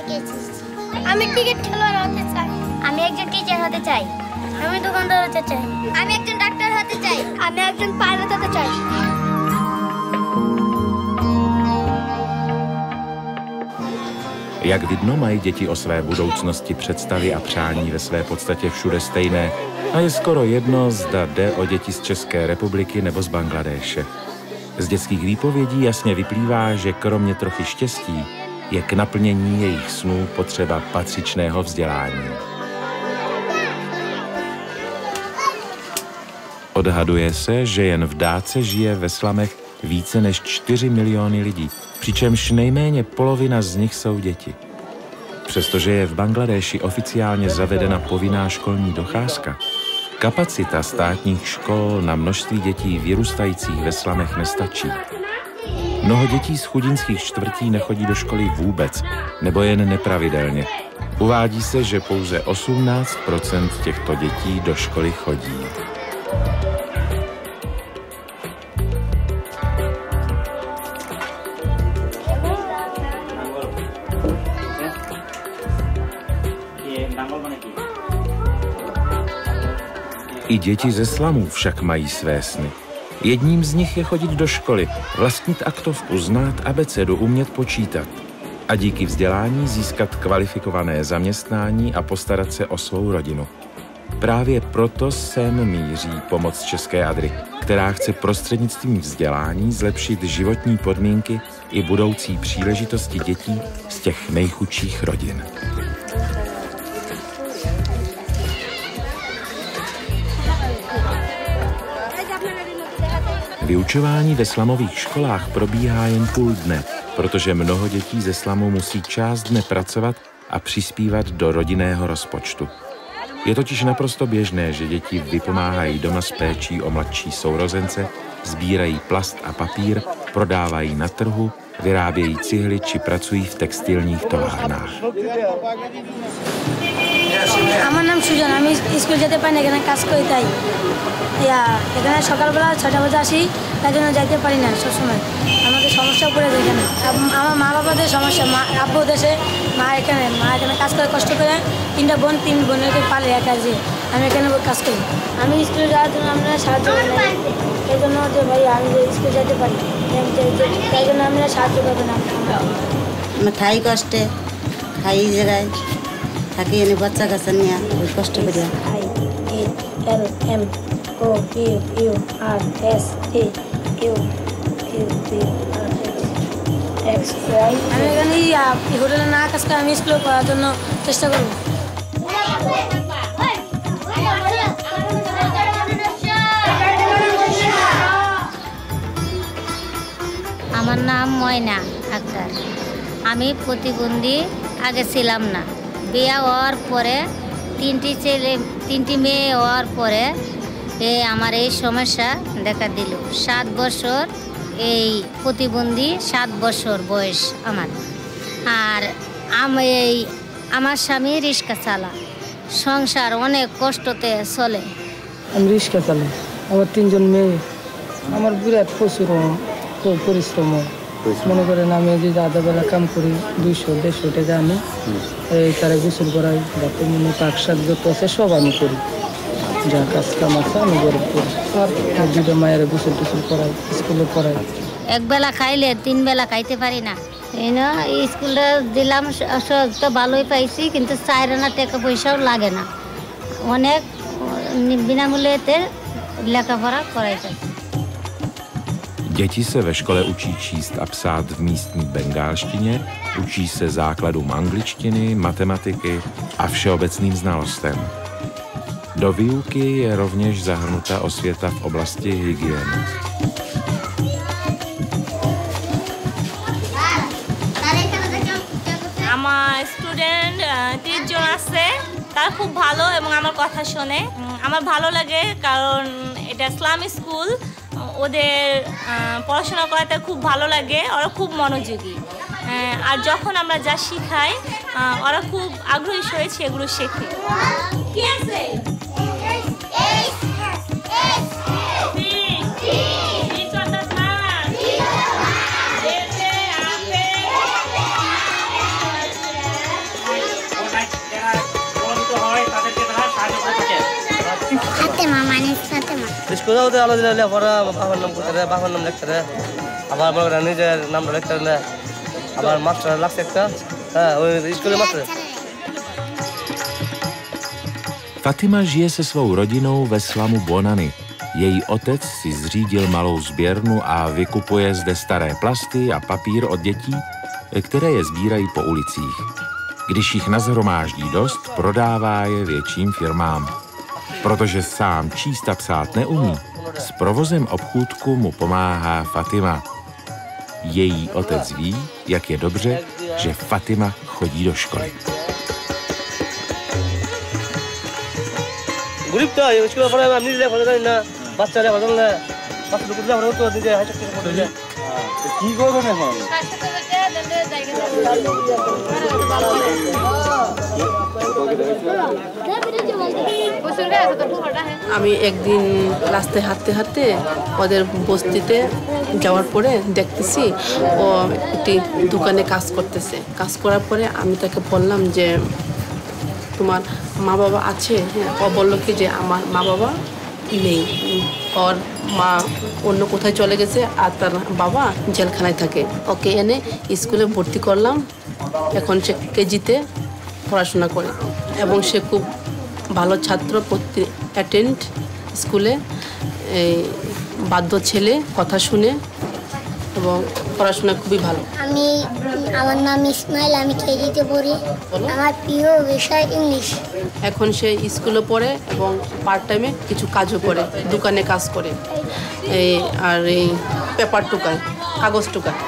থেকে এসেছি। আমি ক্রিকেট খেলোয়াড় হতে চাই। আমি একজন টিচার হতে চাই। আমি দোকানদার হতে চাই। আমি একজন ডাক্তার হতে চাই। আমি একজন পাইলট হতে চাই। Jak vidno, mají děti o své budoucnosti představy a přání ve své podstatě všude stejné a je skoro jedno, zda jde o děti z České republiky nebo z Bangladéše. Z dětských výpovědí jasně vyplývá, že kromě trochy štěstí je k naplnění jejich snů potřeba patřičného vzdělání. Odhaduje se, že jen v Dáce žije ve slamech více než 4 miliony lidí, přičemž nejméně polovina z nich jsou děti. Přestože je v Bangladéši oficiálně zavedena povinná školní docházka, kapacita státních škol na množství dětí vyrůstajících ve slamech nestačí. Mnoho dětí z chudinských čtvrtí nechodí do školy vůbec, nebo jen nepravidelně. Uvádí se, že pouze 18% těchto dětí do školy chodí. I děti ze slamů však mají své sny. Jedním z nich je chodit do školy, vlastnit aktovku, znát abecedu, umět počítat a díky vzdělání získat kvalifikované zaměstnání a postarat se o svou rodinu. Právě proto sem míří pomoc České Adry, která chce prostřednictvím vzdělání zlepšit životní podmínky i budoucí příležitosti dětí z těch nejchudších rodin. Vyučování ve slamových školách probíhá jen půl dne, protože mnoho dětí ze slamu musí část dne pracovat a přispívat do rodinného rozpočtu. Je totiž naprosto běžné, že děti vypomáhají doma s péčí o mladší sourozence, sbírají plast a papír, prodávají na trhu, vyrábějí cihly či pracují v textilních továrnách. আমার নাম সুজন, আমি school যেতে পারি না, এখানে কাজ করি তাই। এখানে সকালবেলা 6টা বাজে আসি, তাই জন্য যাইতে পারি না সবসময়। আমাদের সমস্যা পড়ে যায় এখানে। আমার মা বাবাদের সমস্যা, আব্বু দেশে, মা এখানে কাজ করে কষ্ট করে, 3টা বোন, 3 বোনকে পালে একা যে আমি এখানে কাজ করি। আমি স্কুলে যাওয়ার জন্য আপনারা সাহায্য করেন, এই জন্য যে ভাই আমি যে স্কুলে যেতে পারি, তাই জন্য আপনারা সাহায্য করবেন। আমরা থাই কষ্টে, খাই জায়গায় থাকি, এনে বাচ্চা কাচ্চা নিয়ে কষ্ট করি। আমি এখানে হোটেলে না কাজ করে আমি স্কুলে পড়ার জন্য চেষ্টা করব। আমার নাম ময়না আক্তার। আমি প্রতিবন্ধী আগে ছিলাম না। বিয়ে হওয়ার পরে 3টি মেয়ে হওয়ার পরে আমার এই সমস্যা দেখা দিল। 7 বছর এই প্রতিবন্ধী, 7 বছর বয়স আমার। আর আমার স্বামী রিক্সা চালা, সংসার অনেক কষ্টতে চলে। আমি রিক্সা চালাই, আমার 3জন মেয়ে, আমার বিরাট প্রচুর পরিশ্রম। মনে করেন আমি যে আধা বেলা কাম করি, 200-150 টাকা আনি, এই তারা গোসল করাই, বাথরুমে পাক শাক যত আছে সব আমি করি। যা কাজ কাম আছে আমি গরিব করি। আর 2টা মায়ের গোসল টোসল করাই, স্কুলে পড়াই। একবেলা খাইলে 3 বেলা খাইতে পারি না। স্কুলটা দিলাম তো ভালোই পাইছি, কিন্তু 4 আনা টাকা পয়সাও লাগে না। অনেক বিনামূল্যেতে লেখাপড়া করাইতে। Děti se ve škole učí číst a psát v místní bengálštině, učí se základům angličtiny, matematiky a všeobecným znalostem. Do výuky je rovněž zahrnuta osvěta v oblasti hygieny. আমার স্টুডেন্ট 30 জন আছে, তারা খুব ভালো এবং আমার কথা শোনে। আমার ভালো লাগে কারণ এটা ইসলামিক স্কুল, ওদের পড়াশোনা করাতে খুব ভালো লাগে, ওরা খুব মনোযোগী। আর যখন আমরা যা শিখাই ওরা খুব আগ্রহী হয়েছে এগুলো শেখে। স্কুলে ওদের আলাদা লেখাপড়া বাবার নাম করতে বাবার নাম লিখতে আবার মনে করেন নিজের নামটা লিখতে আবার মাস্টার লাগছে একটা হ্যাঁ ওই স্কুলে master Fatima žije se svou rodinou ve slamu Bonany. Její otec si zřídil malou sběrnu a vykupuje zde staré plasty a papír od dětí, které je sbírají po ulicích. Když jich nazhromáždí dost, prodává je větším firmám. Protože sám číst a psát neumí, s provozem obchůdku mu pomáhá Fatima. Její otec ví, jak je dobře, že Fatima chodí do školy. গরিব তো স্কুলে পড়ে আমি নিজে পড়ে জানি না বাচ্চারা পড়ে না বাচ্চাদের কুড়ি পড়ে তো নিজে হাই স্কুলে পড়ে কি করবেন এখন আমি একদিন রাস্তায় হাঁটতে হাঁটতে ওদের বস্তিতে যাওয়ার পরে দেখতেছি ও একটি দোকানে কাজ করতেছে। কাজ করার পরে আমি তাকে বললাম যে তোমার মা বাবা আছে? হ্যাঁ। ও বললো কি যে আমার মা বাবা নেই, ওর মা অন্য কোথায় চলে গেছে আর তার বাবা জেলখানায় থাকে। ওকে এনে স্কুলে ভর্তি করলাম, এখন সে কেজিতে পড়াশোনা করে এবং সে খুব ভালো ছাত্র, অ্যাটেন্ড স্কুলে, বাধ্য ছেলে, কথা শুনে এবং পড়াশোনা খুবই ভালো। আমার নাম ইসমাইল, আমি কেজিতে পড়ি। আমার প্রিয় বিষয় ইংলিশ। এখন সে স্কুলে পড়ে এবং পার্ট টাইমে কিছু কাজও করে, দোকানে কাজ করে, আর এই পেপার টুকায়, কাগজ টুকায়।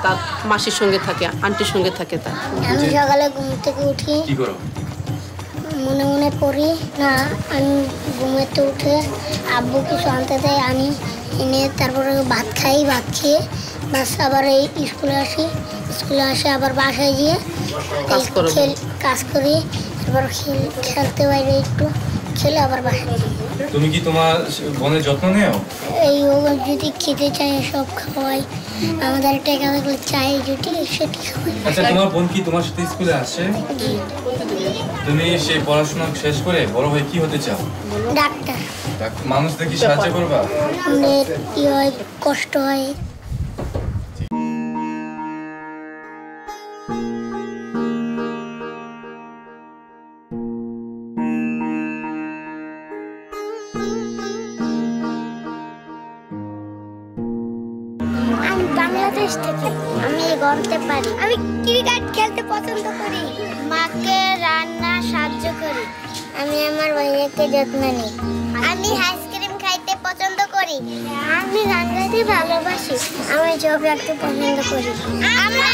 তার মাসির সঙ্গে থাকে, আন্টির সঙ্গে থাকে। তার আমি সকালে ঘুম থেকে উঠি, মনে মনে পড়ি না, আমি ঘুমেতে উঠে আব্বু কিছু আনতে দেয়, আনি এনে তারপরে ভাত খাই, ভাত খেয়ে বাস আবার এই স্কুলে আসি, স্কুলে আসে আবার বাসায় গিয়ে কাজ করি, তারপর খেলতে বাইরে একটু খেলে আবার বাসায়। তুমি কি তোমার বোনের যত্ন নেও? এই ও যদি খেতে চায় সব খাওয়াই, আমাদের টাকা থাকলে চাই যদি সেটি খাওয়াই। আচ্ছা, তোমার বোন কি তোমার সাথে স্কুলে আসে? তুমি সেই পড়াশোনা শেষ করে বড় হয়ে কি হতে চাও? ডাক্তার। মানুষদের কি সাহায্য করবা? আমাদের কি হয়, কষ্ট হয়। আমি বাংলাদেশ থেকে, আমি গড়তে পারি। আমি ক্রিকেট খেলতে পছন্দ করি, মাকে রান্না সাহায্য করি, আমি আমার ভাইয়াকে যত্ন নিই, আমি আইসক্রিম খাইতে পছন্দ করি, আমি গান গাইতে ভালোবাসি, আমি জব রাখতে পছন্দ করি। আমরা